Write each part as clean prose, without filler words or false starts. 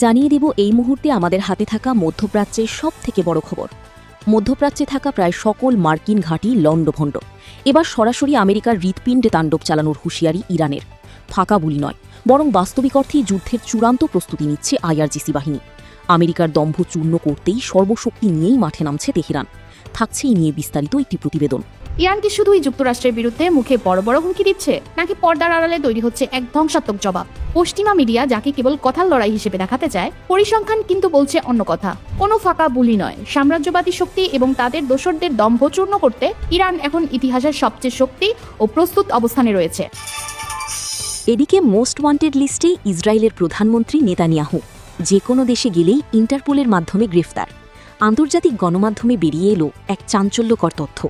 জানিয়ে দেব এই মুহূর্তে আমাদের হাতে থাকা মধ্যপ্রাচ্যের সবথেকে বড় খবর। মধ্যপ্রাচ্যে থাকা প্রায় সকল মার্কিন ঘাঁটি লণ্ডভণ্ড। এবার সরাসরি আমেরিকার হৃৎপিণ্ডে তাণ্ডব চালানোর হুঁশিয়ারি ইরানের। ফাঁকা বুলি নয়, বরং বাস্তবিক অর্থেই যুদ্ধের চূড়ান্ত প্রস্তুতি নিচ্ছে আইআরজিসি বাহিনী। আমেরিকার দম্ভ চূর্ণ করতেই সর্বশক্তি নিয়েই মাঠে নামছে তেহরান। থাকছে এই নিয়ে বিস্তারিত একটি প্রতিবেদন। ইরান কি শুধুই যুক্তরাষ্ট্রের বিরুদ্ধে মুখে বড় বড় হুমকি দিচ্ছে, নাকি পর্দার আড়ালে তৈরি হচ্ছে এক ধ্বংসাত্মক জবাব? পশ্চিমা মিডিয়া যাকে কেবল কথার লড়াই হিসেবে দেখাতে চায়, পরিসংখ্যান কিন্তু বলছে অন্য কথা। কোনো ফাঁকা বুলি নয়, সাম্রাজ্যবাদী শক্তি এবং তাদের দোসরদের দম্ভ চূর্ণ করতে ইরান এখন ইতিহাসের সবচেয়ে শক্তি ও প্রস্তুত অবস্থানে রয়েছে। এদিকে মোস্ট ওয়ান্টেড লিস্টে ইসরায়েলের প্রধানমন্ত্রী নেতানিয়াহু। যে কোনো দেশে গেলেই ইন্টারপোলের মাধ্যমে গ্রেফতার। আন্তর্জাতিক গণমাধ্যমে বেরিয়ে এলো এক চাঞ্চল্যকর তথ্য।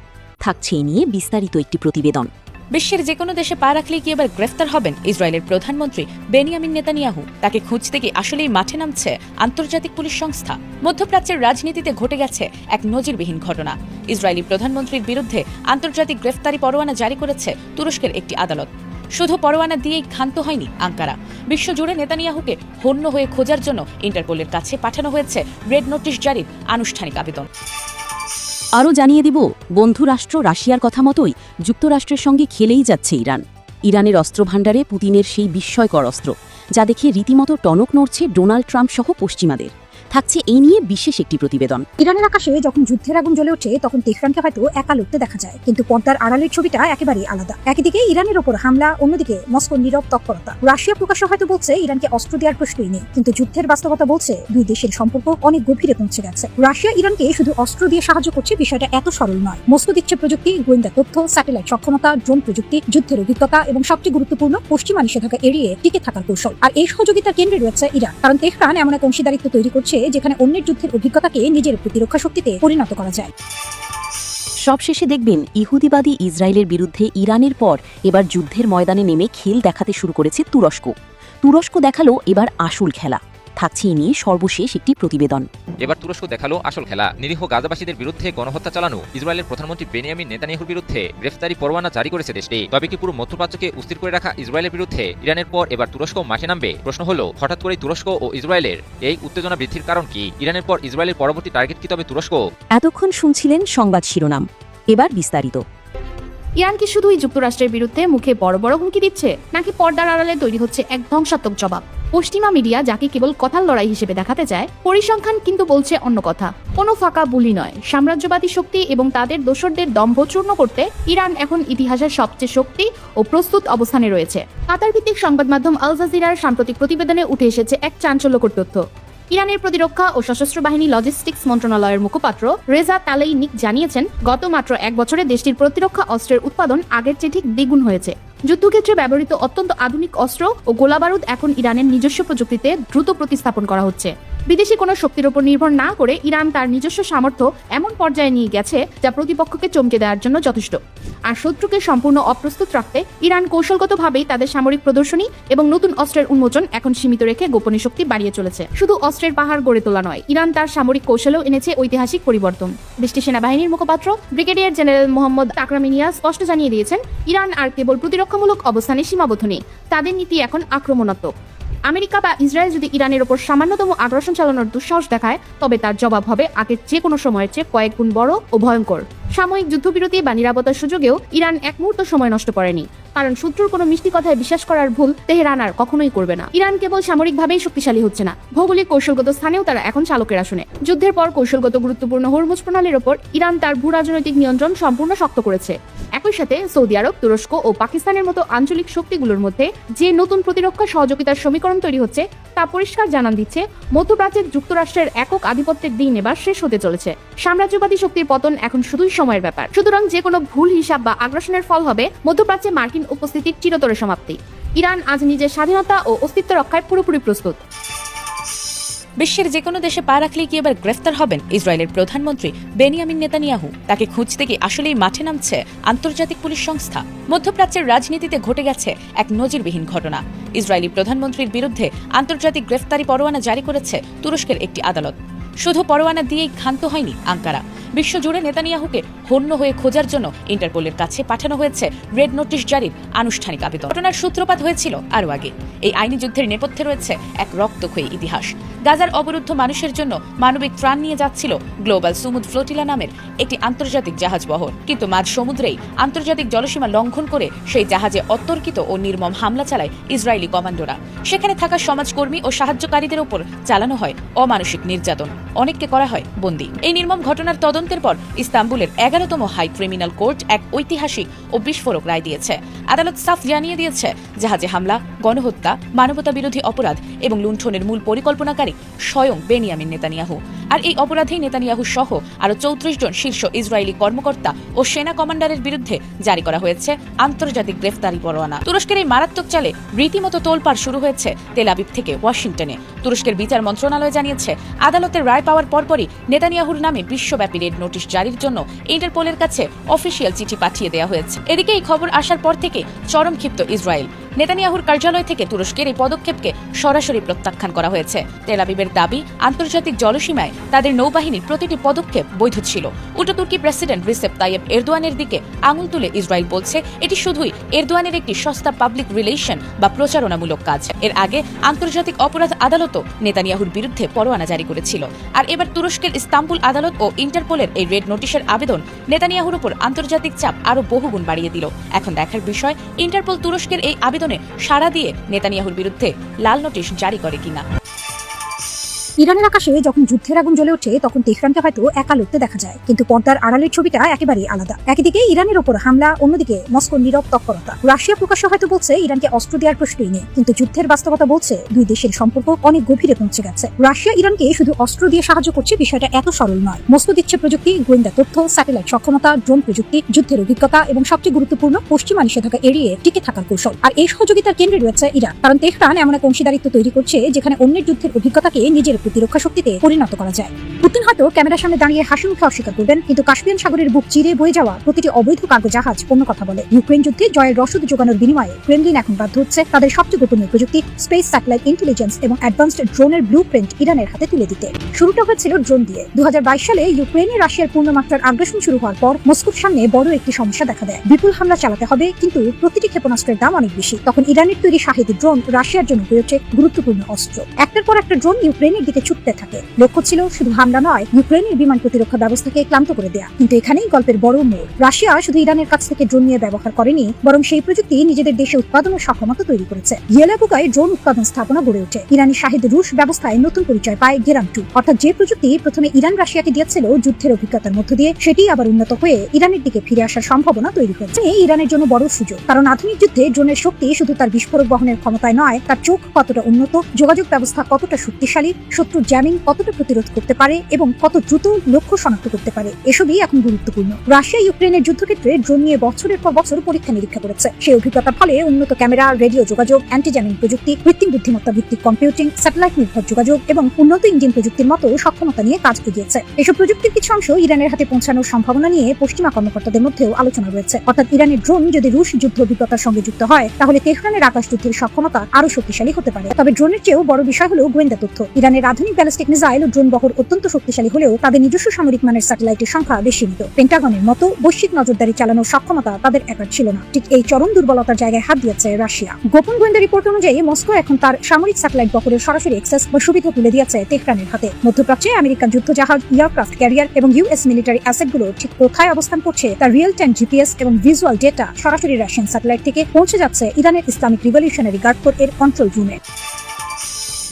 থাকছে এ নিয়ে বিস্তারিত একটি প্রতিবেদন। বিশ্বের যে কোনো দেশে পা রাখলেই কি এবার গ্রেফতার হবেন ইসরায়েলের প্রধানমন্ত্রী বেনিয়ামিন নেতানিয়াহু? তাকে খুঁজতে কি আসলেই মাঠে নামছে আন্তর্জাতিক পুলিশ সংস্থা? মধ্যপ্রাচ্যের রাজনীতিতে ঘটে গেছে এক নজিরবিহীন ঘটনা। ইসরায়েলি প্রধানমন্ত্রীর বিরুদ্ধে আন্তর্জাতিক গ্রেফতারি পরোয়ানা জারি করেছে তুরস্কের একটি আদালত। শুধু পরোয়ানা দিয়েই ক্ষান্ত হয়নি আঙ্কারা। বিশ্বজুড়ে নেতানিয়াহুকে হন্য হয়ে খোঁজার জন্য ইন্টারপোলের কাছে পাঠানো হয়েছে রেড নোটিশ জারির আনুষ্ঠানিক আবেদন। আরও জানিয়ে দিব, বন্ধু রাষ্ট্র রাশিয়ার কথা মতোই যুক্তরাষ্ট্রের সঙ্গে খেলেই যাচ্ছে ইরান। ইরানের অস্ত্রভাণ্ডারে পুতিনের সেই বিস্ময়কর অস্ত্র, যা দেখে রীতিমতো টনক নড়ছে ডোনাল্ড ট্রাম্প সহ পশ্চিমাদের। থাকছে এই নিয়ে বিশেষ একটি প্রতিবেদন। ইরানের আকাশে যখন যুদ্ধের আগুন জ্বলে ওঠে, তখন তেহরানকে হয়তো একা লড়তে দেখা যায়, কিন্তু পর্দার আড়ালের ছবিটা একেবারেই আলাদা। একদিকে ইরানের ওপর হামলা, অন্যদিকে মস্কোর নীরব তৎপরতা। রাশিয়া প্রকাশ্য হয়তো বলছে ইরানকে অস্ত্র দেওয়ার প্রশ্নই নেই, কিন্তু যুদ্ধের বাস্তবতা বলছে দুই দেশের সম্পর্ক অনেক গভীরে পৌঁছে গেছে। রাশিয়া ইরানকে শুধু অস্ত্র দিয়ে সাহায্য করছে, বিষয়টা এত সরল নয়। মস্কো দিচ্ছে প্রযুক্তি, গোয়েন্দা তথ্য, স্যাটেলাইট সক্ষমতা, ড্রোন প্রযুক্তি, যুদ্ধের অভিজ্ঞতা এবং সবচেয়ে গুরুত্বপূর্ণ পশ্চিমা নিষেধাজ্ঞা এড়িয়ে টিকে থাকার কৌশল। আর এই সহযোগিতার কেন্দ্রে রয়েছে ইরান, কারণ তেহরান এমন এক অংশীদারিত্ব তৈরি করছে যেখানে অন্যের যুদ্ধের অভিজ্ঞতাকে নিজের প্রতিরক্ষা শক্তিতে পরিণত করা যায়। সবশেষে দেখবেন, ইহুদিবাদী ইসরায়েলের বিরুদ্ধে ইরানের পর এবার যুদ্ধের ময়দানে নেমে খেল দেখাতে শুরু করেছে তুরস্ক। তুরস্ক দেখালো এবার আসল খেলা। থাকছে এ নিয়ে সর্বশেষ একটি প্রতিবেদন। এবার তুরস্ক দেখালো আসল খেলা। নিরীহ গাজাবাসীদের বিরুদ্ধে গণহত্যা চালানো ইসরায়েলের প্রধানমন্ত্রী বেনিয়ামিন নেতানিয়াহুর বিরুদ্ধে গ্রেফতারি পরোয়ানা জারি করেছে দেশটি। তবে কি পুরো মধ্যপ্রাচ্যকে অস্থির করে রাখা ইসরায়েলের বিরুদ্ধে ইরানের পর এবার তুরস্ক মাঠে নামবে? প্রশ্ন হলো, হঠাৎ করেই তুরস্ক ও ইসরায়েলের এই উত্তেজনা বৃদ্ধির কারণ কি? ইরানের পর ইসরায়েলের পরবর্তী টার্গেট কি তবে তুরস্ক? এতক্ষণ শুনছিলেন সংবাদ শিরোনাম, এবার বিস্তারিত। ইরান কি শুধুই যুক্তরাষ্ট্রের বিরুদ্ধে মুখে বড় বড় হুমকি দিচ্ছে, নাকি পর্দার আড়ালে তৈরি হচ্ছে এক ধ্বংসাত্মক জবাব? পশ্চিমা মিডিয়া যাকে কেবল কথার লড়াই হিসেবে দেখাতে চায়, পরিসংখ্যান কিন্তু বলছে অন্য কথা। কোনো ফাঁকা বুলি নয়, সাম্রাজ্যবাদী শক্তি এবং তাদের দোসরদের দম্ভ চূর্ণ করতে ইরান এখন ইতিহাসের সবচেয়ে শক্তি ও প্রস্তুত অবস্থানে রয়েছে। কাতার ভিত্তিক সংবাদ মাধ্যম আল জাজিরার সাম্প্রতিক প্রতিবেদনে উঠে এসেছে এক চাঞ্চল্যকর তথ্য। ইরানের প্রতিরক্ষা ও সশস্ত্র বাহিনী লজিস্টিক্স মন্ত্রণালয়ের মুখপাত্র রেজা তালেইনিক জানিয়েছেন, গত মাত্র এক বছরে দেশটির প্রতিরক্ষা অস্ত্রের উৎপাদন আগের চেয়ে ঠিক দ্বিগুণ হয়েছে। যুদ্ধক্ষেত্রে ব্যবহৃত অত্যন্ত আধুনিক অস্ত্র ও গোলাবারুদ এখন ইরানের নিজস্ব প্রযুক্তিতে দ্রুত প্রতিস্থাপন করা হচ্ছে। বিদেশি কোনো শক্তির উপর নির্ভর না করে ইরান তার নিজস্ব সামর্থ্য এমন পর্যায়ে নিয়ে গেছে যা প্রতিপক্ষকে চমকে দেওয়ার জন্য যথেষ্ট। আর শত্রুকে সম্পূর্ণ অপ্রস্তুত রাখতে ইরান কৌশলগতভাবেই তাদের সামরিক প্রদর্শনী এবং নতুন অস্ত্রের উন্মোচন এখন সীমিত রেখে গোপনে শক্তি বাড়িয়ে চলেছে। শুধু অস্ত্রের পাহাড় গড়ে তোলা নয়, ইরান তার সামরিক কৌশলেও এনেছে ঐতিহাসিক পরিবর্তন। দেশটির সেনাবাহিনীর মুখপাত্র ব্রিগেডিয়ার জেনারেল মোহাম্মদ আকরামিনিয়া স্পষ্ট জানিয়ে দিয়েছেন, ইরান আর কেবল প্রতিরক্ষামূলক অবস্থানে সীমাবদ্ধ নেই, তাদের নীতি এখন আক্রমণাত্মক। আমেরিকা বা ইসরায়েল যদি ইরানের ওপর সামান্যতম আগ্রাসন চালানোর দুঃসাহস দেখায়, তবে তার জবাব হবে আগের যে কোনো সময়ের চেয়ে কয়েক গুণ বড় ও ভয়ঙ্কর। সাময়িক যুদ্ধবিরতি বা নিরাপত্তার সুযোগেও ইরান এক মুহূর্ত সময় নষ্ট করেনি, কারণ শত্রুর কোনো মিষ্টি কথায় বিশ্বাস করার ভুল তেহরান আর কখনোই করবে না। ইরান কেবল সামরিকভাবেই শক্তিশালী হচ্ছে না, ভৌগোলিক কৌশলগত স্থানেও তারা এখন চালকের আসনে। যুদ্ধের পর কৌশলগত গুরুত্বপূর্ণ হরমুজ প্রণালীর ওপর ইরান তার ভূ রাজনৈতিক নিয়ন্ত্রণ সম্পূর্ণ শক্ত করেছে। একই সাথে সৌদি আরব, তুরস্ক ও পাকিস্তানের মতো আঞ্চলিক শক্তিগুলোর মধ্যে যে নতুন প্রতিরক্ষা সহযোগিতার সমীকরণ তৈরি হচ্ছে, তা পরিষ্কার জানান দিচ্ছে মধ্যপ্রাচ্যের যুক্তরাষ্ট্রের একক আধিপত্যের দিন এবার শেষ হতে চলেছে। সাম্রাজ্যবাদী শক্তির পতন এখন শুধুই সময়ের ব্যাপার। সুতরাং যে কোনো ভুল হিসাব বা আগ্রাসনের ফল হবে মধ্যপ্রাচ্যে মার্কিন উপস্থিতির চিরতরে সমাপ্তি। ইরান আজ নিজের স্বাধীনতা ও অস্তিত্ব রক্ষায় পুরোপুরি প্রস্তুত। বিশ্বের যে কোনো দেশে পা রাখলেই কি এবার গ্রেফতার হবেন ইসরায়েলের প্রধানমন্ত্রী বেনিয়ামিন নেতানিয়াহু? তাকে খুঁজতে কি আসলেই মাঠে নামছে আন্তর্জাতিক পুলিশ সংস্থা? মধ্যপ্রাচ্যের রাজনীতিতে ঘটে গেছে এক নজিরবিহীন ঘটনা। ইসরায়েলি প্রধানমন্ত্রীর বিরুদ্ধে আন্তর্জাতিক গ্রেফতারি পরোয়ানা জারি করেছে তুরস্কের একটি আদালত। শুধু পরোয়ানা দিয়েই ক্ষান্ত হয়নি আঙ্কারা। বিশ্বজুড়ে নেতানিয়াহুকে হন্য হয়ে খোঁজার জন্য ইন্টারপোলের কাছে পাঠানো হয়েছে রেড নোটিশ জারির আনুষ্ঠানিক আবেদন। ঘটনার সূত্রপাত হয়েছিল আরও আগে। এই আইনি যুদ্ধের নেপথ্যে রয়েছে এক রক্তক্ষয়ী ইতিহাস। গাজার অবরুদ্ধ মানুষের জন্য মানবিক ত্রাণ নিয়ে যাচ্ছিল গ্লোবাল সুমুদ ফ্লোটিলা নামের একটি আন্তর্জাতিক জাহাজ বহর, কিন্তু মাঝ সমুদ্রেই আন্তর্জাতিক জলসীমা লঙ্ঘন করে সেই জাহাজে অতর্কিত ও নির্মম হামলা চালায় ইসরায়েলি কমান্ডোরা। সেখানে থাকা সমাজকর্মী ও সাহায্যকারীদের উপর চালানো হয় অমানসিক নির্যাতন, অনেককে করা হয় বন্দী। এই নির্মম ঘটনার তদন্তের পর ইস্তাম্বুলের 11তম হাই ক্রিমিনাল কোর্ট এক ঐতিহাসিক ও বিস্ফোরক রায় দিয়েছে। আদালত সাফ জানিয়ে দিয়েছে, জাহাজে হামলা, গণহত্যা, মানবতা বিরোধী অপরাধ এবং লুণ্ঠনের মূল পরিকল্পনাকারী স্বয়ং বেনিয়ামিন নেতানিয়াহু। আর এই অপরাধেই নেতানিয়াহু সহ আরও 34 জন শীর্ষ ইসরায়েলি কর্মকর্তা ও সেনা কমান্ডারের বিরুদ্ধে জারি করা হয়েছে আন্তর্জাতিক গ্রেফতারি পরোয়ানা। তুরস্কের এই মারাত্মক চালে রীতিমতো তোলপাড় শুরু হয়েছে তেল আবিব থেকে ওয়াশিংটনে। তুরস্কের বিচার মন্ত্রণালয় জানিয়েছে, আদালতের রায় পাওয়ার পরপরই নেতানিয়াহুর নামে বিশ্বব্যাপী রেড নোটিশ জারির জন্য ইন্টারপোলের কাছে অফিসিয়াল চিঠি পাঠিয়ে দেওয়া হয়েছে। এদিকে এই খবর আসার পর থেকে চরম ক্ষিপ্ত ইসরায়েল। নেতানিয়াহুর কার্যালয় থেকে তুরস্কের এই পদক্ষেপকে সরাসরি প্রত্যাখ্যান করা হয়েছে। তেল আবিবের দাবি, আন্তর্জাতিক জলসীমায় তাদের নৌবাহিনীর প্রতিটি পদক্ষেপ বৈধ ছিল। উল্টো তুর্কি প্রেসিডেন্ট রিসেপ তাইয়েব এরদোয়ানের দিকে আঙুল তুলে ইসরায়েল বলছে, এটি শুধুই এরদোয়ানের একটি সস্তা পাবলিক রিলেশন বা প্রচারণামূলক কাজ। এর আগে আন্তর্জাতিক অপরাধ আদালতও নেতানিয়াহুর বিরুদ্ধে পরোয়ানা জারি করেছিল। আর এবার তুরস্কের ইস্তাম্বুল আদালত ও ইন্টারপোলের এই রেড নোটিশের আবেদন নেতানিয়াহুর উপর আন্তর্জাতিক চাপ আরও বহুগুণ বাড়িয়ে দিল। এখন দেখার বিষয়, ইন্টারপোল তুরস্কের এই আবেদনে সাড়া দিয়ে নেতানিয়াহুর বিরুদ্ধে লাল নোটিশ জারি করে কিনা। ইরানের আকাশে যখন যুদ্ধের আগুন জ্বলে ওঠে তখন তেহরানকে হয়তো একা লড়তে দেখা যায়, কিন্তু পর্দার আড়ালের ছবিটা একেবারেই আলাদা। একদিকে ইরানের ওপর হামলা, অন্যদিকে মস্কোর নীরব তৎপরতা। রাশিয়া প্রকাশ্য হয়তো বলছে ইরানকে অস্ত্র দেওয়ার প্রশ্নই নেই, কিন্তু যুদ্ধের বাস্তবতা বলছে দুই দেশের সম্পর্ক অনেক গভীরে পৌঁছে গেছে। রাশিয়া ইরানকে শুধু অস্ত্র দিয়ে সাহায্য করছে, বিষয়টা এত সরল নয়। মস্কো দিচ্ছে প্রযুক্তি, গোয়েন্দা তথ্য, স্যাটেলাইট সক্ষমতা, ড্রোন প্রযুক্তি, যুদ্ধের অভিজ্ঞতা এবং সবচেয়ে গুরুত্বপূর্ণ পশ্চিমা নিষেধাজ্ঞা এড়িয়ে টিকে থাকার কৌশল। আর এই সহযোগিতার কেন্দ্রে রয়েছে ইরান, কারণ তেহরান এমন এক অংশীদারিত্ব তৈরি করছে যেখানে অন্যের যুদ্ধের অভিজ্ঞতাকে নিজের প্রতিরক্ষা শক্তিতে পরিণত করা যায়। পুতিন হয়তো ক্যামেরার সামনে দাঁড়িয়ে হাসি মুখে অস্বীকার করবেন, কিন্তু কাস্পিয়ান সাগরের বুক চিরে বয়ে যাওয়া প্রতিটি অবৈধ কার্গো জাহাজ অন্য কথা বলে। ইউক্রেন যুদ্ধে জয়ের রসদ যোগানোর বিনিময়ে ক্রেমলিন এখন বাধ্য হচ্ছে তাদের সবচেয়ে গোপনীয় প্রযুক্তি, স্পেস, স্যাটেলাইট ইন্টেলিজেন্স এবং অ্যাডভান্সড ড্রোনের ব্লুপ্রিন্ট ইরানের হাতে তুলে দিতে। শুরুটা হয়েছিল ড্রোন দিয়ে। 2022 সালে ইউক্রেনে রাশিয়ার পূর্ণমাত্রার আগ্রাসন শুরু হওয়ার পর মস্কোর সামনে বড় একটি সমস্যা দেখা দেয়। বিপুল হামলা চালাতে হবে, কিন্তু প্রতিটি ক্ষেপণাস্ত্রের দাম অনেক বেশি। তখন ইরানের তৈরি শাহেদ ড্রোন রাশিয়ার জন্য হয়ে ওঠে গুরুত্বপূর্ণ অস্ত্র। একটার পর একটা ড্রোন ইউক্রেনের দিকে ছুটতে থাকে। লক্ষ্য ছিল শুধু হামলা নয়, ইউক্রেনের বিমান প্রতিরক্ষা ব্যবস্থাকে ক্লান্ত করে দেয়া। কিন্তু এখানেই গল্পের বড় মোড়। রাশিয়া শুধু ইরানের কাছ থেকে ড্রোন নিয়ে ব্যবহার করেনি, বরং সেই প্রযুক্তি নিজেদের দেশে উৎপাদনের সক্ষমতা তৈরি করেছে। ইয়েলাবুকায় ড্রোন উৎপাদন স্থাপনা গড়ে ওঠে। ইরানি শাহেদ রুশ ব্যবস্থায় নতুন পরিচয় পায় গেরাম 2, অর্থাৎ যে প্রযুক্তি প্রথমে ইরান রাশিয়াকে দিয়েছিল যুদ্ধের অভিজ্ঞতার মধ্য দিয়ে, সেটি আবার উন্নত হয়ে ইরানের দিকে ফিরে আসার সম্ভাবনা তৈরি হয়েছে। এই ইরানের জন্য বড় সুযোগ, কারণ আধুনিক যুদ্ধে ড্রোনের শক্তি শুধু তার বিস্ফোরক বহনের ক্ষমতায় নয়, তার চোখ কতটা উন্নত, যোগাযোগ ব্যবস্থা কতটা শক্তিশালী, শত্রুর জ্যামিং কতটা প্রতিরোধ করতে পারে এবং কত দ্রুত লক্ষ্য শনাক্ত করতে পারে, এসবই এখন গুরুত্বপূর্ণ। রাশিয়া ইউক্রেনের যুদ্ধক্ষেত্রে ড্রোন নিয়ে বছরের পর বছর পরীক্ষা নিরীক্ষা করেছে। সেই অভিজ্ঞতার ফলে উন্নত ক্যামেরা, রেডিও যোগাযোগ, অ্যান্টি জ্যামিং প্রযুক্তি, কৃত্রিম বুদ্ধিমত্তা ভিত্তিক কম্পিউটিং, স্যাটেলাইট নির্ভর যোগাযোগ এবং উন্নত ইঞ্জিন প্রযুক্তির মতো সক্ষমতা নিয়ে কাজ এগিয়েছে। এসব প্রযুক্তির কিছু অংশ ইরানের হাতে পৌঁছানোর সম্ভাবনা নিয়ে পশ্চিমা কর্মকর্তাদের মধ্যেও আলোচনা রয়েছে। অর্থাৎ ইরানের ড্রোন যদি রুশ যুদ্ধ অভিজ্ঞতার সঙ্গে যুক্ত হয়, তাহলে তেহরানের আকাশ যুদ্ধের সক্ষমতা আরো শক্তিশালী হতে পারে। তবে ড্রোনের চেয়েও বড় বিষয় হলো গোয়েন্দা তথ্য। ইরানের আধুনিক ব্যালিস্টিক মিসাইল ও ড্রোন বহর অত্যন্ত শক্তিশালী হলেও তাদের নিজস্ব সামরিক মানের স্যাটেলাইটের সংখ্যা বেশ সীমিত। পেন্টাগনের মতো বৈশ্বিক নজরদারি চালানোর সক্ষমতা তাদের একার ছিল না। ঠিক এই চরম দুর্বলতার জায়গায় হাত দিয়েছে রাশিয়া। গোপন গোয়েন্দা রিপোর্ট অনুযায়ী মস্কো এখন তার সামরিক স্যাটেলাইট বহরের সরাসরি অ্যাক্সেস বা সুবিধা তুলে দিয়েছে তেহরানের হাতে। মধ্যপ্রাচ্যে আমেরিকান যুদ্ধজাহাজ, এয়ারক্রাফট ক্যারিয়ার এবং ইউএস মিলিটারি অ্যাসেটগুলো ঠিক কোথায় অবস্থান করছে তার রিয়েল টাইম জিপিএস এবং ভিজুয়াল ডেটা সরাসরি রাশিয়ান স্যাটেলাইট থেকে পৌঁছে যাচ্ছে ইরানের ইসলামিক রিভলিউশনারি গার্ড কোর এর কন্ট্রোল রুমে।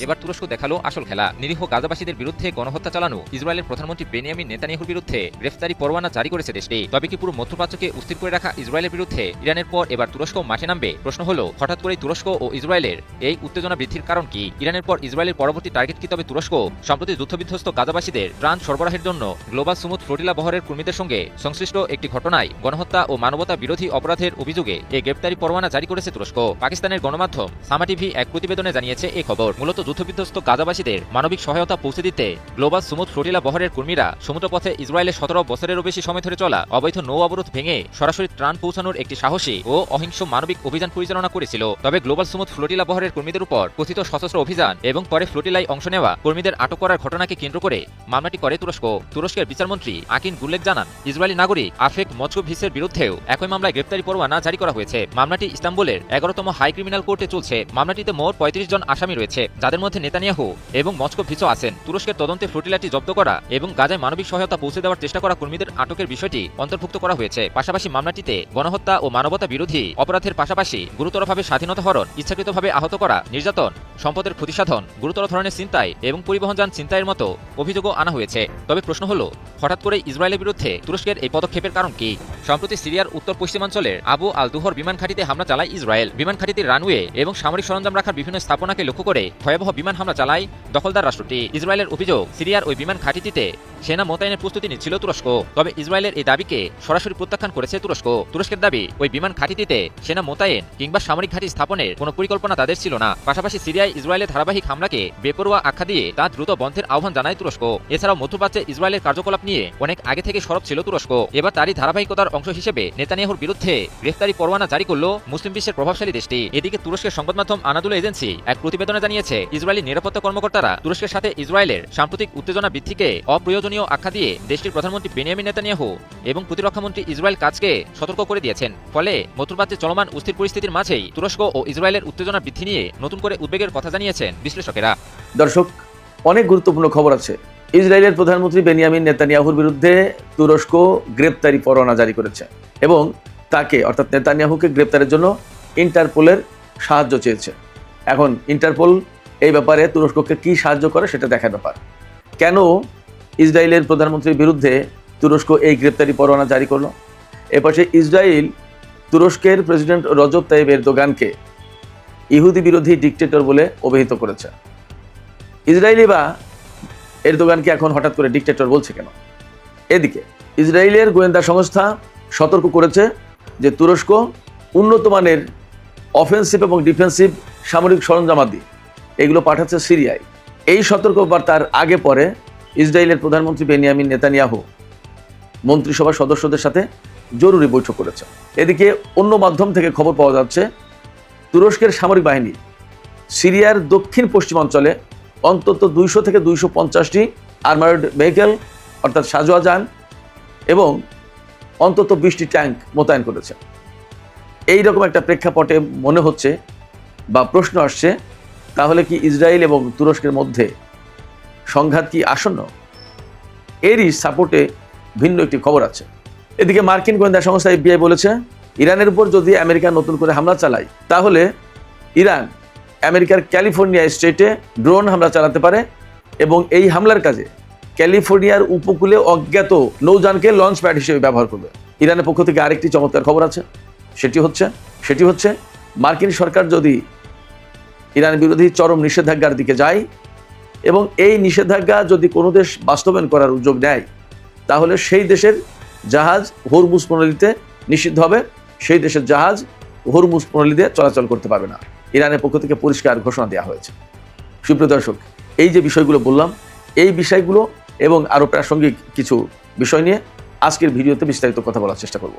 এবার তুরস্ক দেখালো আসল খেলা। নিরীহ গাজাবাসীদের বিরুদ্ধে গণহত্যা চালানো ইসরায়েলের প্রধানমন্ত্রী বেনিয়ামিন নেতানিয়াহুর বিরুদ্ধে গ্রেফতারি পরোয়ানা জারি করেছে দেশটি। তবে কি পুরো মধ্যপ্রাচ্যকে অস্থির করে রাখা ইসরায়েলের বিরুদ্ধে ইরানের পর এবার তুরস্ক মাঠে নামবে? প্রশ্ন হলো, হঠাৎ করে তুরস্ক ও ইসরায়েলের এই উত্তেজনা বৃদ্ধির কারণ কি? ইরানের পর ইসরায়েলের পরবর্তী টার্গেট কি তবে তুরস্ক? সম্প্রতি যুদ্ধবিধ্বস্ত গাজাবাসীদের ত্রাণ সরবরাহের জন্য গ্লোবাল সুমুদ ফ্লোটিলা বহরের কর্মীদের সঙ্গে সংশ্লিষ্ট একটি ঘটনায় গণহত্যা ও মানবতা বিরোধী অপরাধের অভিযোগে এই গ্রেফতারি পরোয়ানা জারি করেছে তুরস্ক। পাকিস্তানের গণমাধ্যম সামা টিভি এক প্রতিবেদনে জানিয়েছে এই খবর। মূলত যুদ্ধবিধ্বস্ত গাজাবাসীদের মানবিক সহায়তা পৌঁছে দিতে গ্লোবাল সুমুদ ফ্লোটিলা বহরের কর্মীরা সমুদ্রপথে ইসরায়েলের 17 বছরেরও বেশি সময় ধরে চলা অবৈধ নৌ অবরোধ ভেঙে সরাসরি ত্রাণ পৌঁছানোর একটি সাহসী ও অহিংস মানবিক অভিযান পরিচালনা করেছিল। তবে গ্লোবাল সুমুদ ফ্লোটিলা বহরের কর্মীদের উপর কথিত সশস্ত্র অভিযান এবং পরে ফ্লোটিলায় অংশ নেওয়া কর্মীদের আটক করার ঘটনাকে কেন্দ্র করে মামলাটি করে তুরস্ক। তুরস্কের বিচারমন্ত্রী আকিন গুল্লেক জানান, ইসরায়েলি নাগরিক আফেক মচকোভিচের বিরুদ্ধেও একই মামলায় গ্রেপ্তারি পরোয়ানা জারি করা হয়েছে। মামলাটি ইস্তাম্বুলের 11তম হাই ক্রিমিনাল কোর্টে চলছে। মামলাটিতে মোট 35 জন আসামি রয়েছে, যাদের মধ্যে নেতানিয়াহু এবং মচকোভিচও আছেন। তুরস্কের তদন্তে ফ্লোটিলাটি জব্দ করা এবং গাজায় মানবিক সহায়তা পৌঁছে দেওয়ার চেষ্টা করা কর্মীদের আটকের বিষয়টি অন্তর্ভুক্ত করা হয়েছে। পাশাপাশি মামলাটিতে গণহত্যা ও মানবতা বিরোধী অপরাধের পাশাপাশি গুরুতরভাবে স্বাধীনতা হরণ, ইচ্ছাকৃতভাবে আহত করা, নির্যাতন, সম্পদের ক্ষতিসাধন, গুরুতর ধরনের ছিনতাই এবং পরিবহনযান ছিনতাইয়ের মতো অভিযোগও আনা হয়েছে। তবে প্রশ্ন হলো, হঠাৎ করে ইসরায়েলের বিরুদ্ধে তুরস্কের এই পদক্ষেপের কারণ কি? সম্প্রতি সিরিয়ার উত্তর পশ্চিমাঞ্চলের আবু আল দুহর বিমান ঘাঁটিতে হামলা চালায় ইসরায়েল। বিমান ঘাঁটিতে রানওয়ে এবং সামরিক সরঞ্জাম রাখার বিভিন্ন স্থাপনাকে লক্ষ্য করে ভয়াবহ বিমান হামলা চালায় দখলদার রাষ্ট্রটি। ইসরায়েলের অভিযোগ, সিরিয়ার ওই বিমান ঘাঁটিটিতে সেনা মোতায়েনের প্রস্তুতি নিচ্ছিল তুরস্ক। তবে ইসরায়েলের এই দাবিকে সরাসরি প্রত্যাখ্যান করেছে তুরস্ক। তুরস্কের দাবি, ওই বিমান ঘাঁটিটিতে সেনা মোতায়েন কিংবা সামরিক ঘাঁটি স্থাপনের কোনো পরিকল্পনা তাদের ছিল না। পাশাপাশি সিরিয়ায় ইসরায়েলের ধারাবাহিক হামলাকে বেপরোয়া আখ্যা দিয়ে তা দ্রুত বন্ধের আহ্বান জানায় তুরস্ক। এছাড়াও মধ্যপ্রাচ্যে ইসরায়েলের কার্যকলাপ নিয়ে অনেক আগে থেকে সরব ছিল তুরস্ক। এবার তারই ধারাবাহিকতার অংশ হিসেবে নেতানিয়াহুর বিরুদ্ধে গ্রেফতারি পরোয়ানা জারি করল মুসলিম বিশ্বের প্রভাবশালী দেশটি। এদিকে তুরস্কের সংবাদ মাধ্যম আনাদুল এজেন্সি এক প্রতিবেদনে জানিয়েছে, ইসরায়েলি নিরাপত্তা কর্মকর্তারা তুরস্কের সাথে ইসরায়েলের সাম্প্রতিক উত্তেজনা বৃদ্ধিকে অপ্রয়োজনীয় আখ্যা দিয়ে দেশটির প্রধানমন্ত্রী বেনিয়ামিন নেতানিয়াহু এবং প্রতিরক্ষামন্ত্রী ইসরায়েল কাজকে সতর্ক করে দিয়েছেন। ফলে মধ্যপ্রাচ্যে চলমান অস্থির পরিস্থিতির মাঝেই তুরস্ক ও ইসরায়েলের উত্তেজনা বৃদ্ধি নিয়ে নতুন করে উদ্বেগের কথা জানিয়েছেন বিশ্লেষকেরা। দর্শক, অনেক গুরুত্বপূর্ণ খবর আছে। ইসরায়েলের প্রধানমন্ত্রী বেনিয়ামিন নেতানিয়াহুর বিরুদ্ধে তুরস্ক গ্রেপ্তারি পরোয়ানা জারি করেছে এবং তাকে অর্থাৎ নেতানিয়াহুকে গ্রেপ্তারের জন্য ইন্টারপোলের সাহায্য চেয়েছে। এখন ইন্টারপোল এই ব্যাপারে তুরস্ককে কি সাহায্য করে সেটা দেখার ব্যাপার। কেন ইসরায়েলের প্রধানমন্ত্রীর বিরুদ্ধে তুরস্ক এই গ্রেপ্তারি পরোয়ানা জারি করলো? এপাশে ইসরায়েল তুরস্কের প্রেসিডেন্ট রজব তাইয়িপ এরদোগানকে ইহুদি বিরোধী ডিকটেটর বলে অভিহিত করেছে। ইসরায়েলি বা এরদোগানকে এখন হঠাৎ করে ডিকটেটর বলছে কেন? এদিকে ইসরায়েলের গোয়েন্দা সংস্থা সতর্ক করেছে যে তুরস্ক উন্নত মানের অফেন্সিভ এবং ডিফেন্সিভ সামরিক সরঞ্জামাদি এগুলো পাঠাচ্ছে সিরিয়ায়। এই সতর্কবার্তার আগে পরে ইসরায়েলের প্রধানমন্ত্রী বেনিয়ামিন নেতানিয়াহু মন্ত্রিসভার সদস্যদের সাথে জরুরি বৈঠক করেছে। এদিকে অন্য মাধ্যম থেকে খবর পাওয়া যাচ্ছে, তুরস্কের সামরিক বাহিনী সিরিয়ার দক্ষিণ পশ্চিমাঞ্চলে অন্তত 200 থেকে 250টি আর্মার্ড ভেহিকেল অর্থাৎ সাজোয়া যান এবং অন্তত 20টি ট্যাঙ্ক মোতায়েন করেছে। এই রকম একটা প্রেক্ষাপটে মনে হচ্ছে বা প্রশ্ন আসছে, তাহলে কি ইসরায়েল এবং তুরস্কের মধ্যে সংঘাত কি আসন্ন? এরই সাপোর্টে ভিন্ন একটি খবর আছে। এদিকে মার্কিন গোয়েন্দা সংস্থা FBI বলেছে, ইরানের উপর যদি আমেরিকা নতুন করে হামলা চালায় তাহলে ইরান আমেরিকার ক্যালিফোর্নিয়া স্টেটে ড্রোন হামলা চালাতে পারে এবং এই হামলার কাজে ক্যালিফোর্নিয়ার উপকূলে অজ্ঞাত নৌযানকে লঞ্চ প্যাড হিসেবে ব্যবহার করবে। ইরানের পক্ষ থেকে আরেকটি চমৎকার খবর আছে, সেটি হচ্ছে মার্কিন সরকার যদি ইরান বিরোধী চরম নিষেধাজ্ঞার দিকে যায় এবং এই নিষেধাজ্ঞা যদি কোনো দেশ বাস্তবায়ন করার উদ্যোগ নেয় তাহলে সেই দেশের জাহাজ হরমুজ প্রণালীতে নিষিদ্ধ হবে, সেই দেশের জাহাজ হরমুজ প্রণালীতে চলাচল করতে পারবে না। ইরানের পক্ষ থেকে পরিষ্কার ঘোষণা দেওয়া হয়েছে। সুপ্রিয় দর্শক, এই যে বিষয়গুলো বললাম, এই বিষয়গুলো এবং আরও প্রাসঙ্গিক কিছু বিষয় নিয়ে আজকের ভিডিওতে বিস্তারিত কথা বলার চেষ্টা করব।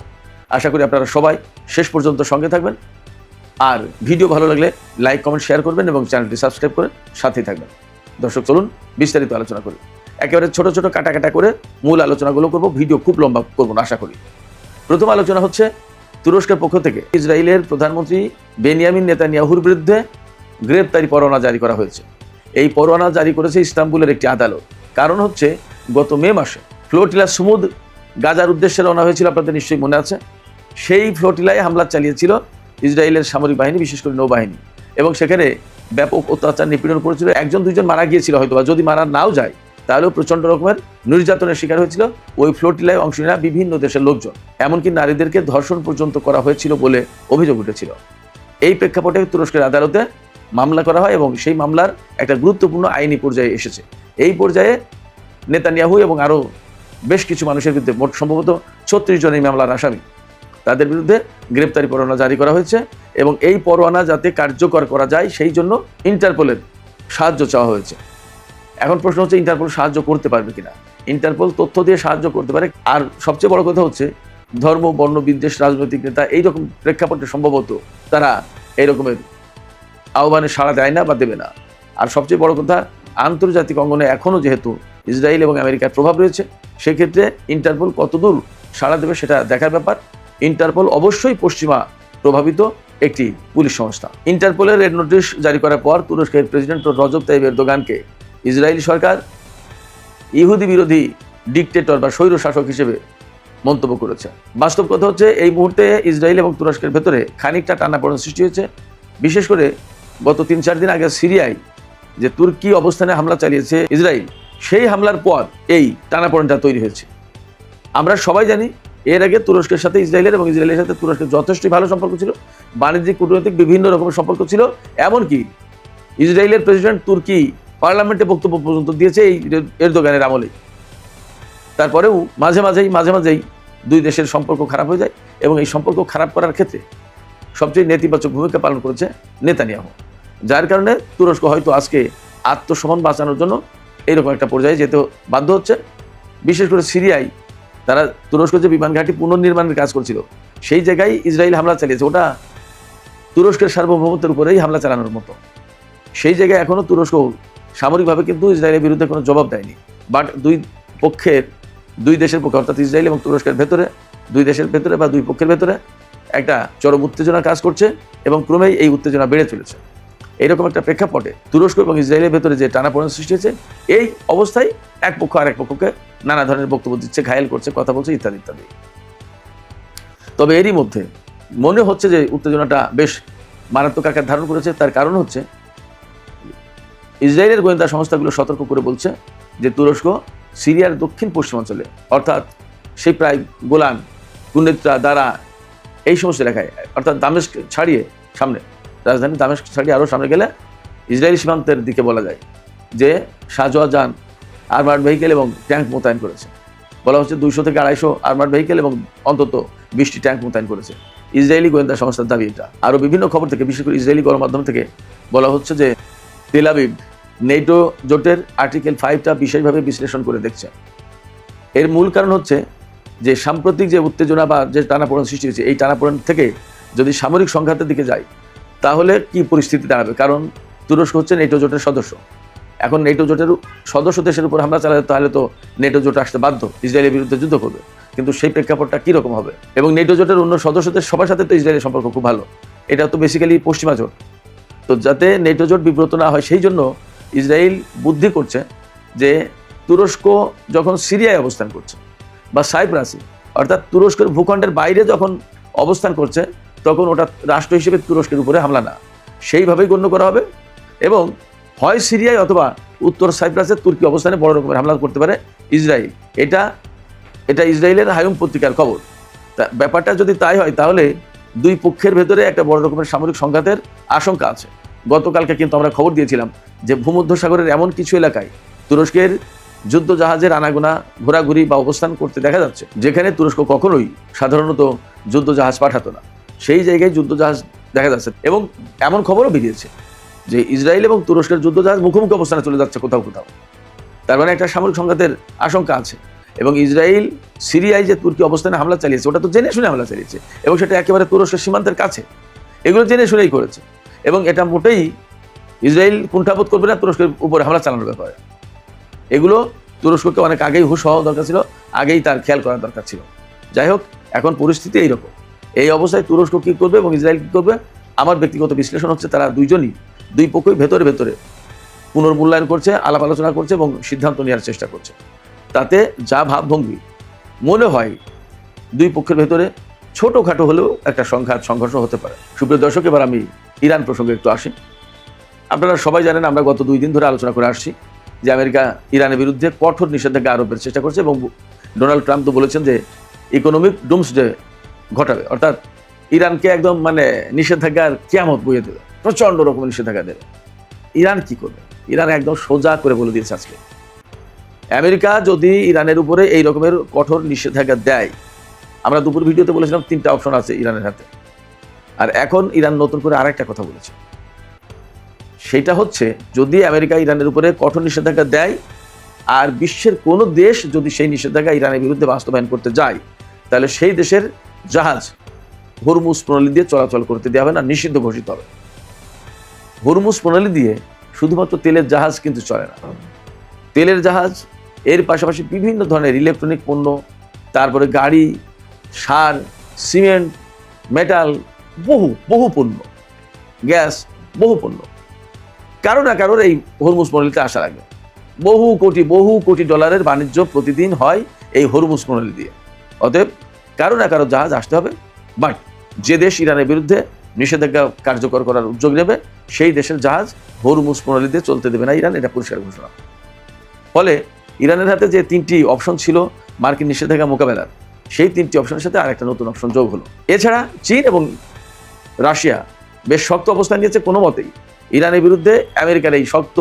আশা করি আপনারা সবাই শেষ পর্যন্ত সঙ্গে থাকবেন, আর ভিডিও ভালো লাগলে লাইক, কমেন্ট, শেয়ার করবেন এবং চ্যানেলটি সাবস্ক্রাইব করে সাথেই থাকবেন। দর্শক, চলুন বিস্তারিত আলোচনা করি। একেবারে ছোট ছোট কাটা করে মূল আলোচনাগুলো করব, ভিডিও খুব লম্বা করব না আশা করি। প্রথম আলোচনা হচ্ছে, তুরস্কের পক্ষ থেকে ইসরায়েলের প্রধানমন্ত্রী বেনিয়ামিন নেতানিয়াহুর বিরুদ্ধে গ্রেপ্তারি পরোয়ানা জারি করা হয়েছে। এই পরোয়ানা জারি করেছে ইস্তাম্বুলের একটি আদালত। কারণ হচ্ছে, গত মে মাসে ফ্লোটিলা সুমুদ গাজার উদ্দেশ্যে রওনা হয়েছিল, আপনাদের নিশ্চয়ই মনে আছে। সেই ফ্লোটিলায় হামলা চালিয়েছিল ইসরায়েলের সামরিক বাহিনী, বিশেষ করে নৌবাহিনী, এবং সেখানে ব্যাপক অত্যাচার নিপীড়ন করেছিল। 1-2 জন মারা গিয়েছিল হয়তো, বা যদি মারা নাও যায় তাহলেও প্রচণ্ড রকমের নির্যাতনের শিকার হয়েছিল ওই ফ্লোটিলায় অংশ নেওয়া বিভিন্ন দেশের লোকজন। এমনকি নারীদেরকে ধর্ষণ পর্যন্ত করা হয়েছিল বলে অভিযোগ উঠেছিল। এই প্রেক্ষাপটে তুরস্কের আদালতে মামলা করা হয় এবং সেই মামলার একটা গুরুত্বপূর্ণ আইনি পর্যায়ে এসেছে। এই পর্যায়ে নেতানিয়াহু এবং আরও বেশ কিছু মানুষের বিরুদ্ধে, মোট সম্ভবত 36 জন এই মামলার আসামি, তাদের বিরুদ্ধে গ্রেপ্তারি পরোয়ানা জারি করা হয়েছে এবং এই পরোয়ানা যাতে কার্যকর করা যায় সেই জন্য ইন্টারপোলের সাহায্য চাওয়া হয়েছে। এখন প্রশ্ন হচ্ছে ইন্টারপোল সাহায্য করতে পারবে কিনা। ইন্টারপোল তথ্য দিয়ে সাহায্য করতে পারে। আর সবচেয়ে বড় কথা হচ্ছে ধর্ম, বর্ণ, বিদ্বেষ, রাজনৈতিক নেতা এইরকম প্রেক্ষাপটে সম্ভবত তারা এইরকমের আহ্বানে সাড়া দেয় না বা দেবে না। আর সবচেয়ে বড় কথা, আন্তর্জাতিক অঙ্গনে এখনও যেহেতু ইসরায়েল এবং আমেরিকার প্রভাব রয়েছে, সেক্ষেত্রে ইন্টারপোল কতদূর সাড়া দেবে সেটা দেখার ব্যাপার। ইন্টারপোল অবশ্যই পশ্চিমা প্রভাবিত একটি পুলিশ সংস্থা। ইন্টারপোলের রেড নোটিশ জারি করার পর তুরস্কের প্রেসিডেন্ট রজব তাইয়িপ এরদোগানকে ইসরায়েলি সরকার ইহুদি বিরোধী ডিকটেটর বা স্বৈর শাসক হিসেবে মন্তব্য করেছে। বাস্তব কথা হচ্ছে এই মুহূর্তে ইসরায়েল এবং তুরস্কের ভেতরে খানিকটা টানাপোড়েন সৃষ্টি হয়েছে। বিশেষ করে গত 3-4 দিন আগে সিরিয়ায় যে তুর্কি অবস্থানে হামলা চালিয়েছে ইসরায়েল, সেই হামলার পর এই টানাপোড়েনটা তৈরি হয়েছে। আমরা সবাই জানি এর আগে তুরস্কের সাথে ইসরায়েলের এবং ইসরায়েলের সাথে তুরস্কের যথেষ্টই ভালো সম্পর্ক ছিল, বাণিজ্যিক, কূটনৈতিক বিভিন্ন রকমের সম্পর্ক ছিল। এমনকি ইসরায়েলের প্রেসিডেন্ট তুর্কি পার্লামেন্টে বক্তব্য পর্যন্ত দিয়েছে এই এরদোগানের আমলে। তারপরেও মাঝে মাঝেই দুই দেশের সম্পর্ক খারাপ হয়ে যায় এবং এই সম্পর্ক খারাপ করার ক্ষেত্রে সবচেয়ে নেতিবাচক ভূমিকা পালন করেছে নেতানিয়াহু, যার কারণে তুরস্ক হয়তো আজকে আত্মসম্মান বাঁচানোর জন্য এইরকম একটা পর্যায়ে যেতে বাধ্য হচ্ছে। বিশেষ করে সিরিয়ায় তারা তুরস্ক যে বিমান ঘাঁটি পুনর্নির্মাণের কাজ করছিল, সেই জায়গায় ইসরায়েল হামলা চালিয়েছে। ওটা তুরস্কের সার্বভৌমত্বের উপরেই হামলা চালানোর মতো। সেই জায়গায় এখনও তুরস্ক সামরিকভাবে কিন্তু ইসরায়েলের বিরুদ্ধে কোনো জবাব দেয়নি। বাট দুই দেশের পক্ষে অর্থাৎ ইসরায়েল এবং তুরস্কের ভেতরে, দুই দেশের ভেতরে বা দুই পক্ষের ভেতরে একটা চরম উত্তেজনা কাজ করছে এবং ক্রমেই এই উত্তেজনা বেড়ে চলেছে। এইরকম একটা প্রেক্ষাপটে তুরস্ক এবং ইসরায়েলের ভেতরে যে টানাপোড়েন সৃষ্টি হয়েছে, এই অবস্থায় এক পক্ষ আরেক পক্ষকে নানা ধরনের বক্তব্য দিচ্ছে, ঘায়েল করছে, কথা বলছে, ইত্যাদি ইত্যাদি। তবে এরই মধ্যে মনে হচ্ছে যে উত্তেজনাটা বেশ মারাত্মক আকার ধারণ করেছে। তার কারণ হচ্ছে ইসরায়েলের গোয়েন্দা সংস্থাগুলো সতর্ক করে বলছে যে তুরস্ক সিরিয়ার দক্ষিণ পশ্চিমাঞ্চলে, অর্থাৎ সেই প্রায় গোলান, কুনেত্রা, দারা, এই সমস্ত এলাকায়, অর্থাৎ দামেস্ক ছাড়িয়ে সামনে, রাজধানী দামেস্ক ছাড়িয়ে আরও সামনে গেলে ইসরায়েলি সীমান্তের দিকে বলা যায় যে শাহজাহান আর্মার্ড ভেহিকেল এবং ট্যাঙ্ক মোতায়েন করেছে। বলা হচ্ছে 200 থেকে 250 আর্মার্ড ভেহিকেল এবং অন্তত 20টি ট্যাঙ্ক মোতায়েন করেছে ইসরায়েলি গোয়েন্দা সংস্থার দাবি এটা। আরও বিভিন্ন খবর থেকে, বিশেষ করে ইসরায়েলি গণমাধ্যম থেকে বলা হচ্ছে যে তেল আবিব নেটো জোটের আর্টিকেল 5টা বিশেষভাবে বিশ্লেষণ করে দেখছে। এর মূল কারণ হচ্ছে যে সাম্প্রতিক যে উত্তেজনা বা যে টানাপোড়েন সৃষ্টি হয়েছে, এই টানাপোড়েন থেকে যদি সামরিক সংঘাতের দিকে যায় তাহলে কি পরিস্থিতি দাঁড়াবে। কারণ তুরস্ক হচ্ছে নেটো জোটের সদস্য। এখন নেটো জোটের সদস্য দেশের উপর হামলা চালালে তাহলে তো নেটো জোট আসতে বাধ্য, ইসরায়েলের বিরুদ্ধে যুদ্ধ করবে। কিন্তু সেই প্রেক্ষাপটটা কীরকম হবে? এবং নেটো জোটের অন্য সদস্যদের সবার সাথে তো ইসরায়েলের সম্পর্ক খুব ভালো, এটা তো বেসিক্যালি পশ্চিমা জোট। তো যাতে নেটো জোট বিব্রত না হয়, সেই জন্য ইসরায়েল বুদ্ধি করছে যে তুরস্ক যখন সিরিয়ায় অবস্থান করছে বা সাইপ্রাসে, অর্থাৎ তুরস্কের ভূখণ্ডের বাইরে যখন অবস্থান করছে, তখন ওটা রাষ্ট্র হিসেবে তুরস্কের উপরে হামলা না, সেইভাবেই গণ্য করা হবে। এবং হয় সিরিয়ায় অথবা উত্তর সাইপ্রাসের তুর্কি অবস্থানে বড় রকমের হামলা করতে পারে ইসরায়েল। এটা ইসরায়েলের হায়ুম পত্রিকার খবর। তা ব্যাপারটা যদি তাই হয়, তাহলে দুই পক্ষের ভেতরে একটা বড় রকমের সামরিক সংঘাতের আশঙ্কা আছে। গতকালকে কিন্তু আমরা খবর দিয়েছিলাম যে ভূমধ্যসাগরের এমন কিছু এলাকায় তুরস্কের যুদ্ধ জাহাজের আনাগোনা, ঘোরাঘুরি বা অবস্থান করতে দেখা যাচ্ছে, যেখানে তুরস্ক কখনোই সাধারণত যুদ্ধ জাহাজ পাঠাতো না, সেই জায়গায় যুদ্ধ জাহাজ দেখা যাচ্ছে। এবং এমন খবরও বেরিয়েছে যে ইসরায়েল এবং তুরস্কের যুদ্ধ জাহাজ মুখোমুখি অবস্থানে চলে যাচ্ছে কোথাও কোথাও। তার মানে একটা সামরিক সংঘাতের আশঙ্কা আছে। এবং ইসরায়েল সিরিয়ায় যে তুর্কি অবস্থানে হামলা চালিয়েছে, ওটা তো জেনে শুনে হামলা চালিয়েছে এবং সেটা একেবারে তুরস্কের সীমান্তের কাছে, এগুলো জেনে শুনেই করেছে। এবং এটা মোটেই ইসরায়েল কুণ্ঠাবোধ করবে না তুরস্কের উপরে হামলা চালানোর ব্যাপারে। এগুলো তুরস্ককে অনেক আগেই হুঁশ হওয়া দরকার ছিল, আগেই তার খেয়াল করা দরকার ছিল। যাই হোক, এখন পরিস্থিতি এইরকম। এই অবস্থায় তুরস্ক কী করবে এবং ইসরায়েল কী করবে, আমার ব্যক্তিগত বিশ্লেষণ হচ্ছে তারা দুই পক্ষই ভেতরে ভেতরে পুনর্মূল্যায়ন করছে, আলাপ আলোচনা করছে এবং সিদ্ধান্ত নেওয়ার চেষ্টা করছে। তাতে যা ভাবভঙ্গি মনে হয়, দুই পক্ষের ভেতরে ছোটোখাটো হলেও একটা সংঘর্ষ হতে পারে। সুপ্রিয় দর্শক, এবার আমি ইরান প্রসঙ্গে একটু আসি। আপনারা সবাই জানেন, আমরা গত 2 দিন ধরে আলোচনা করে আসছি যে আমেরিকা ইরানের বিরুদ্ধে কঠোর নিষেধাজ্ঞা আরোপের চেষ্টা করছে এবং ডোনাল্ড ট্রাম্প তো বলেছেন যে ইকোনমিক ডুমসডে ঘটাবে, অর্থাৎ ইরানকে একদম নিষেধাজ্ঞার কিয়ামত বইয়ে দেবে, প্রচণ্ড রকমের নিষেধাজ্ঞা দেবে। ইরান কি করবে? ইরান একদম সোজা করে বলে দিয়েছে আজকে, আমেরিকা যদি ইরানের উপরে এই রকমের কঠোর নিষেধাজ্ঞা দেয়, আমরা দুপুর ভিডিওতে বলেছিলাম 3টা অপশন আছে ইরানের হাতে, আর এখন ইরান নতুন করে আরেকটা কথা বলেছে। সেটা হচ্ছে যদি আমেরিকা ইরানের উপরে কঠোর নিষেধাজ্ঞা দেয় আর বিশ্বের কোনো দেশ যদি সেই নিষেধাজ্ঞা ইরানের বিরুদ্ধে বাস্তবায়ন করতে যায়, তাহলে সেই দেশের জাহাজ হরমুজ প্রণালী দিয়ে চলাচল করতে দেওয়া হবে না, নিষিদ্ধ ঘোষিত হবে। হরমুজ প্রণালী দিয়ে শুধুমাত্র তেলের জাহাজ কিন্তু চলে না। তেলের জাহাজ এর পাশাপাশি বিভিন্ন ধরনের ইলেকট্রনিক পণ্য, তারপরে গাড়ি, সার, সিমেন্ট, মেটাল, বহু পণ্য, গ্যাস, বহু পণ্য কারো না কারোর এই হরমুজ প্রণালীতে আসা লাগবে। বহু কোটি ডলারের বাণিজ্য প্রতিদিন হয় এই হরমুজ প্রণালী দিয়ে। অতএব কারো না কারো জাহাজ আসতে হবে। বাট যে দেশ ইরানের বিরুদ্ধে নিষেধাজ্ঞা কার্যকর করার উদ্যোগ নেবে সেই দেশের জাহাজ হরমুজ প্রণালী দিয়ে চলতে দেবে না ইরান, এটা পরিষ্কার ঘোষণা। ফলে ইরানের হাতে যে 3টি অপশন ছিল মার্কিন নিষেধাজ্ঞা মোকাবেলার, সেই 3টি অপশনের সাথে আরেকটা নতুন অপশন যোগ হলো। এছাড়া চীন এবং রাশিয়া বেশ শক্ত অবস্থান নিয়েছে, কোনো মতেই ইরানের বিরুদ্ধে আমেরিকার এই শক্ত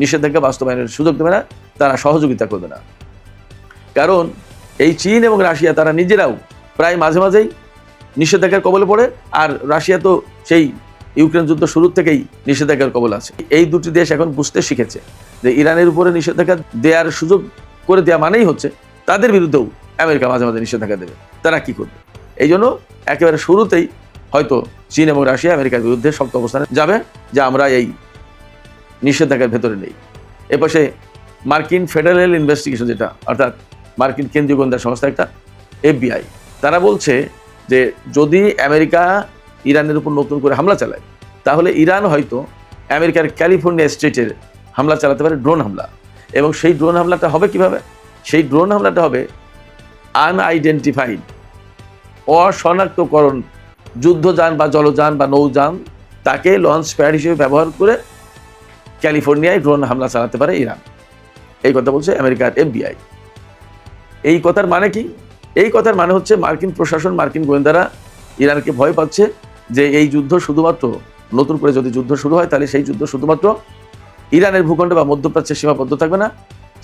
নিষেধাজ্ঞা বাস্তবায়নের সুযোগ দেবে না, তারা সহযোগিতা করবে না। কারণ এই চীন এবং রাশিয়া তারা নিজেরাও প্রায় মাঝে মাঝেই নিষেধাজ্ঞার কবলে পড়ে, আর রাশিয়া তো সেই ইউক্রেন যুদ্ধ শুরুর থেকেই নিষেধাজ্ঞার কবলে আছে। এই দুটি দেশ এখন বুঝতে শিখেছে যে ইরানের উপরে নিষেধাজ্ঞা দেওয়ার সুযোগ করে দেওয়া মানেই হচ্ছে তাদের বিরুদ্ধেও আমেরিকা মাঝে মাঝে নিষেধাজ্ঞা দেবে। তারা কি করবে? এই জন্য একেবারে শুরুতেই হয়তো চীন এবং রাশিয়া আমেরিকার বিরুদ্ধে শক্ত অবস্থানে যাবে যে আমরা এই নিষেধাজ্ঞার ভেতরে নেই। এপাশে মার্কিন ফেডারেল ইনভেস্টিগেশন, যেটা অর্থাৎ মার্কিন কেন্দ্রীয় গোয়েন্দা সংস্থা একটা FBI, তারা বলছে যে যদি আমেরিকা ইরানের উপর নতুন করে হামলা চালায় তাহলে ইরান হয়তো আমেরিকার ক্যালিফোর্নিয়া স্টেটের হামলা চালাতে পারে, ড্রোন হামলা। এবং সেই ড্রোন হামলাটা হবে কিভাবে? সেই ড্রোন হামলাটা হবে আনআইডেন্টিফাইড, অশনাক্তকরণ যুদ্ধযান বা জলযান বা নৌযান, তাকে লঞ্চ প্যাড হিসেবে ব্যবহার করে ক্যালিফোর্নিয়ায় ড্রোন হামলা চালাতে পারে ইরান। এই কথা বলছে আমেরিকার FBI। এই কথার মানে কি? এই কথার মানে হচ্ছে মার্কিন প্রশাসন, মার্কিন গোয়েন্দারা ইরানকে ভয় পাচ্ছে যে এই যুদ্ধ শুধুমাত্র, নতুন করে যদি যুদ্ধ শুরু হয় তাহলে সেই যুদ্ধ শুধুমাত্র ইরানের ভূখণ্ডে বা মধ্যপ্রাচ্যে সীমাবদ্ধ থাকবে না,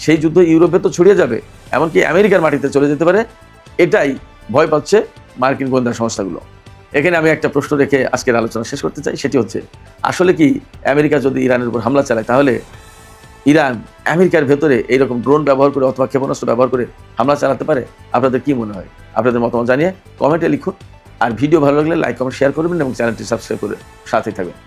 সেই যুদ্ধ ইউরোপে তো ছড়িয়ে যাবে, এমনকি আমেরিকার মাটিতে চলে যেতে পারে। এটাই ভয় পাচ্ছে মার্কিন গোয়েন্দা সংস্থাগুলো। এখানে আমি একটা প্রশ্ন রেখে আজকের আলোচনা শেষ করতে চাই, সেটি হচ্ছে আসলে কি আমেরিকা যদি ইরানের উপর হামলা চালায় তাহলে ইরান আমেরিকার ভেতরে এইরকম ড্রোন ব্যবহার করে অথবা ক্ষেপণাস্ত্র ব্যবহার করে হামলা চালাতে পারে? আপনাদের কি মনে হয়? আপনাদের মতামত জানিয়ে কমেন্টে লিখুন। আর ভিডিও ভালো লাগলে লাইক, কমেন্ট, শেয়ার করবেন এবং চ্যানেলটি সাবস্ক্রাইব করে সাথেই থাকবেন।